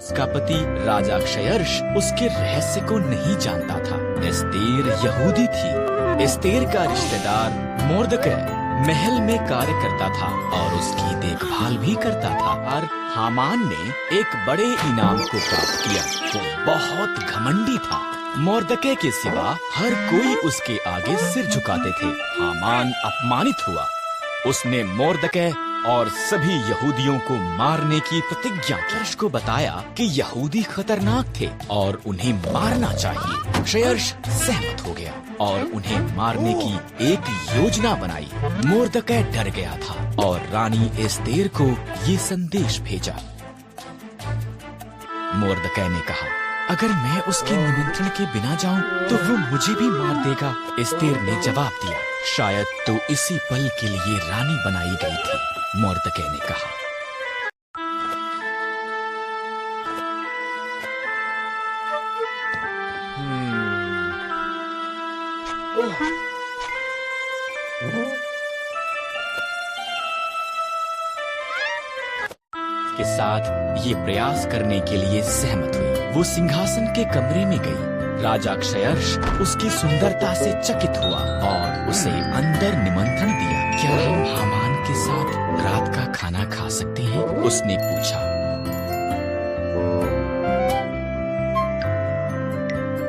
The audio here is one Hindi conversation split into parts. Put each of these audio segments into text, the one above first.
उसका पति राजा क्षयर्ष उसके रहस्य को नहीं जानता था। एस्तेर यहूदी थी। एस्तेर का रिश्तेदार मोर्दकै महल में कार्य करता था और उसकी देखभाल भी करता था। और हामान ने एक बड़े इनाम को प्राप्त किया। वो बहुत घमंडी था। मोर्दकै के सिवा हर कोई उसके आगे सिर झुकाते थे। हामान अपमानित हुआ। उसने मोर्दकै और सभी यहूदियों को मारने की प्रतिज्ञा की। क्षयर्ष को बताया कि यहूदी खतरनाक थे और उन्हें मारना चाहिए। क्षयर्ष सहमत हो गया और उन्हें मारने की एक योजना बनाई। मोर्दकै डर गया था और रानी एस्तेर को ये संदेश भेजा। मोर्दकै ने कहा, अगर मैं उसके निमंत्रण के बिना जाऊं तो वो मुझे भी मार देगा। एस्तेर ने जवाब दिया, शायद तो इसी पल के लिए रानी बनाई गई थी। मोर्दकै ने कहा, के साथ ये प्रयास करने के लिए सहमत हुई। वो सिंहासन के कमरे में गई। राजा क्षयर्ष उसकी सुंदरता से चकित हुआ और उसे अंदर निमंत्रण दिया। क्या हम हामान के साथ रात का खाना खा सकते हैं? उसने पूछा।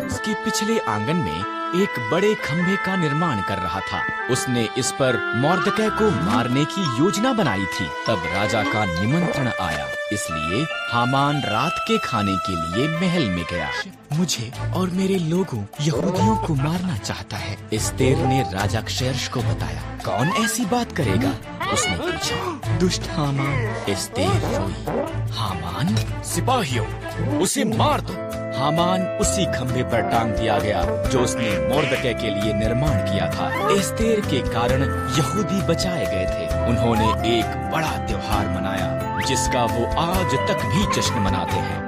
उसके पिछले आंगन में एक बड़े खंभे का निर्माण कर रहा था। उसने इस पर मोर्दकै को मारने की योजना बनाई थी। तब राजा का निमंत्रण आया, इसलिए हामान रात के खाने के लिए महल में गया। मुझे और मेरे लोगों यहूदियों को मारना चाहता है, एस्तेर ने राजा क्षयर्ष को बताया। कौन ऐसी बात करेगा? उसने पूछा। दुष्ट हामान, एस्तेर रोई। हामान, सिपाहियों, उसे मार दो। हामान उसी खंभे पर टांग दिया गया जो उसने मोर्दकै के लिए निर्माण किया था। एस्तेर के कारण यहूदी बचाए गए थे। उन्होंने एक बड़ा त्योहार मनाया जिसका वो आज तक भी जश्न मनाते हैं।